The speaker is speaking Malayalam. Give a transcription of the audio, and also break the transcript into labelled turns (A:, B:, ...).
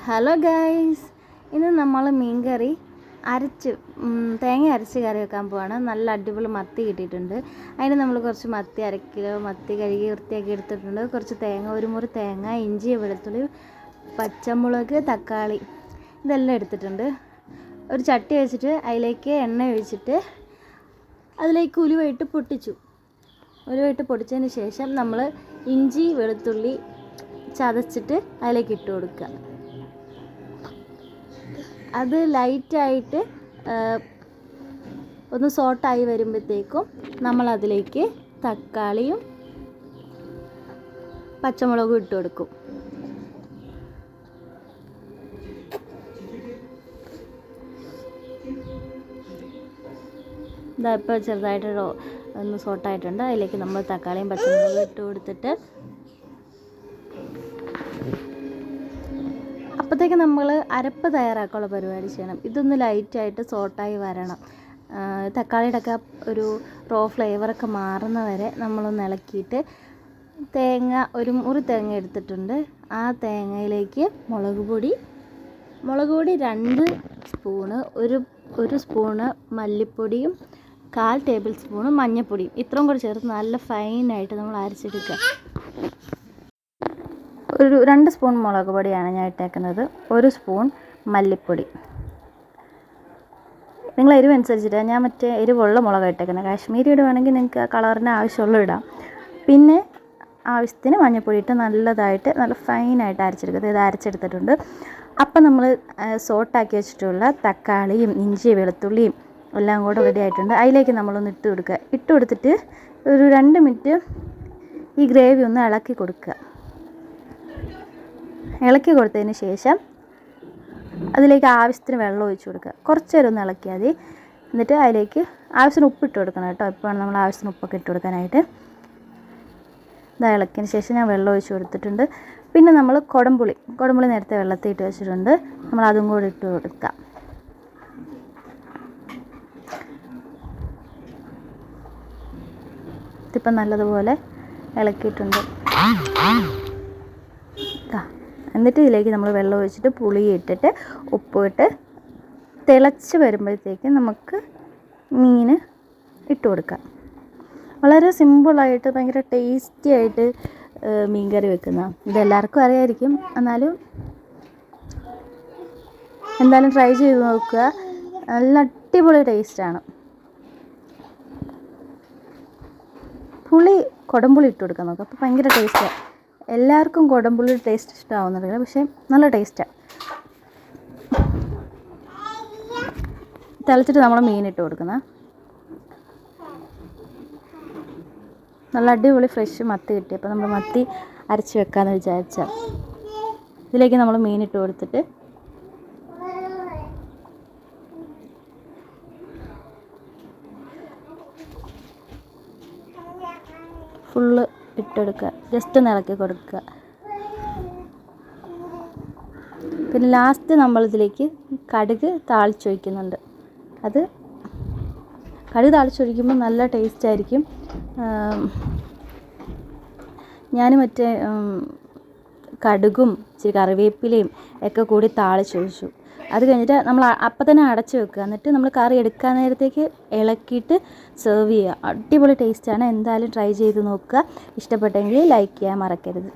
A: ഹലോ ഗൈസ്, ഇന്ന് നമ്മൾ മീൻകറി തേങ്ങ അരച്ച് കറി വെക്കാൻ പോവാണ്. നല്ല അടിപൊളി മത്തി കിട്ടിയിട്ടുണ്ട്. അതിന് നമ്മൾ കുറച്ച് മത്തി 1/2 കിലോ മത്തി കഴുകി വൃത്തിയാക്കി എടുത്തിട്ടുണ്ട്. കുറച്ച് തേങ്ങ, ഒരു മുറി തേങ്ങ, ഇഞ്ചി, വെളുത്തുള്ളി, പച്ചമുളക്, തക്കാളി ഇതെല്ലാം എടുത്തിട്ടുണ്ട്. ഒരു ചട്ടി വെച്ചിട്ട് അതിലേക്ക് എണ്ണ ഒഴിച്ചിട്ട് അതിലേക്ക് ഉലുവയിട്ട് പൊടിച്ചതിന് ശേഷം നമ്മൾ ഇഞ്ചി വെളുത്തുള്ളി ചതച്ചിട്ട് അതിലേക്ക് ഇട്ട് കൊടുക്കുക. അത് ലൈറ്റായിട്ട് ഒന്ന് സോട്ടായി വരുമ്പോഴത്തേക്കും നമ്മളതിലേക്ക് തക്കാളിയും പച്ചമുളകും ഇട്ട് കൊടുക്കും. ഇതാ ഇപ്പോൾ ചെറുതായിട്ട് ഒന്ന് സോട്ടായിട്ടുണ്ട്. അതിലേക്ക് നമ്മൾ തക്കാളിയും പച്ചമുളകും ഇട്ട് കൊടുത്തിട്ട് അപ്പോഴത്തേക്ക് നമ്മൾ അരപ്പ് തയ്യാറാക്കാനുള്ള പരിപാടി ചെയ്യണം. ഇതൊന്ന് ലൈറ്റായിട്ട് സോട്ടായി വരണം. തക്കാളിയുടെ ഒക്കെ ഒരു ഫ്ലേവറൊക്കെ മാറുന്ന വരെ നമ്മളൊന്ന് ഇളക്കിയിട്ട് ഒരു മുറി തേങ്ങ എടുത്തിട്ടുണ്ട്. ആ തേങ്ങയിലേക്ക് മുളക് പൊടി 2 സ്പൂണ്, ഒരു സ്പൂണ് മല്ലിപ്പൊടിയും 1/4 ടേബിൾ സ്പൂണ് മഞ്ഞൾപ്പൊടിയും ഇത്രയും കൂടി ചേർത്ത് നല്ല ഫൈനായിട്ട് നമ്മൾ അരച്ചെടുക്കുക. 2 സ്പൂൺ മുളക് പൊടിയാണ് ഞാൻ ഇട്ടേക്കുന്നത്, 1 സ്പൂൺ മല്ലിപ്പൊടി. നിങ്ങൾ എരിവ് അനുസരിച്ചിട്ട് ഞാൻ എരിവുള്ള മുളക് ഇട്ടേക്കുന്നത്. കാശ്മീരി ഇടുവാണെങ്കിൽ നിങ്ങൾക്ക് ആ കളറിന് ആവശ്യമുള്ള ഇടാം. പിന്നെ ആവശ്യത്തിന് മഞ്ഞൾപ്പൊടി ഇട്ട് നല്ലതായിട്ട് നല്ല ഫൈനായിട്ട് അരച്ചെടുക്കുക. ഇത് അരച്ചെടുത്തിട്ടുണ്ട്. അപ്പം നമ്മൾ സോട്ടാക്കി വെച്ചിട്ടുള്ള തക്കാളിയും ഇഞ്ചി വെളുത്തുള്ളിയും എല്ലാം കൂടെ റെഡി ആയിട്ടുണ്ട്. അതിലേക്ക് നമ്മളൊന്ന് ഇട്ട് കൊടുത്തിട്ട് ഒരു 2 മിനിറ്റ് ഈ ഗ്രേവി ഒന്ന് ഇളക്കി കൊടുക്കുക. ഇളക്കി കൊടുത്തതിന് ശേഷം അതിലേക്ക് ആവശ്യത്തിന് വെള്ളം ഒഴിച്ച് കൊടുക്കുക. കുറച്ച് നേരം ഒന്ന് ഇളക്കിയാൽ മതി. എന്നിട്ട് അതിലേക്ക് ആവശ്യത്തിന് ഉപ്പിട്ട് കൊടുക്കണം കേട്ടോ. ഇപ്പോഴാണ് നമ്മൾ ആവശ്യത്തിന് ഉപ്പൊക്കെ ഇട്ട് കൊടുക്കാനായിട്ട്. ഇത് ഇളക്കിയതിന് ശേഷം ഞാൻ വെള്ളം ഒഴിച്ച് കൊടുത്തിട്ടുണ്ട്. പിന്നെ നമ്മൾ കുടംപുളി നേരത്തെ വെള്ളത്തിൽ ഇട്ട് വെച്ചിട്ടുണ്ട്. നമ്മൾ അതും കൂടി ഇട്ട് കൊടുക്കാം. ഇതിപ്പം നല്ലതുപോലെ ഇളക്കിയിട്ടുണ്ട്. എന്നിട്ട് ഇതിലേക്ക് നമ്മൾ വെള്ളം ഒഴിച്ചിട്ട് പുളി ഇട്ടിട്ട് ഉപ്പിട്ട് തിളച്ച് വരുമ്പോഴത്തേക്ക് നമുക്ക് മീൻ ഇട്ട് കൊടുക്കാം. വളരെ സിമ്പിളായിട്ട് ഭയങ്കര ടേസ്റ്റി ആയിട്ട് മീൻ കറി വെക്കുന്ന ഇതെല്ലാവർക്കും അറിയായിരിക്കും. എന്തായാലും ട്രൈ ചെയ്ത് നോക്കുക. നല്ല അടിപൊളി ടേസ്റ്റാണ്. കുടംപുളി ഇട്ട് കൊടുക്കാൻ നോക്കുക. അപ്പോൾ ഭയങ്കര ടേസ്റ്റാണ്. എല്ലാവർക്കും കുടംപുളി ടേസ്റ്റ് ഇഷ്ടമാവുന്നില്ല, പക്ഷേ നല്ല ടേസ്റ്റാണ്. തിളച്ചിട്ട് നമ്മൾ മീൻ ഇട്ട് കൊടുക്കുന്ന നല്ല അടിപൊളി ഫ്രഷ് മത്തി കിട്ടി. അപ്പോൾ നമ്മൾ മത്തി അരച്ച് വെക്കാമെന്ന് വിചാരിച്ചാൽ ഇതിലേക്ക് നമ്മൾ മീൻ ഇട്ട് കൊടുത്തിട്ട് ഫുള്ള് ഇട്ടെടുക്കുക. ജസ്റ്റ് ഒന്ന് ഇളക്കി കൊടുക്കുക. പിന്നെ ലാസ്റ്റ് നമ്മളിതിലേക്ക് കടുക് താളിച്ചൊഴിക്കുന്നുണ്ട്. കടുക് താളിച്ചൊഴിക്കുമ്പോൾ നല്ല ടേസ്റ്റ് ആയിരിക്കും. ഞാൻ കടുകും ഇച്ചിരി കറിവേപ്പിലയും ഒക്കെ കൂടി താളിച്ചൊഴിച്ചു. അത് കഴിഞ്ഞിട്ട് നമ്മൾ അപ്പം തന്നെ അടച്ച് വെക്കുക. എന്നിട്ട് നമ്മൾ കറി എടുക്കാൻ നേരത്തേക്ക് ഇളക്കിയിട്ട് സെർവ് ചെയ്യുക. അടിപൊളി ടേസ്റ്റാണ്. എന്തായാലും ട്രൈ ചെയ്ത് നോക്കുക. ഇഷ്ടപ്പെട്ടെങ്കിൽ ലൈക്ക് ചെയ്യാൻ മറക്കരുത്.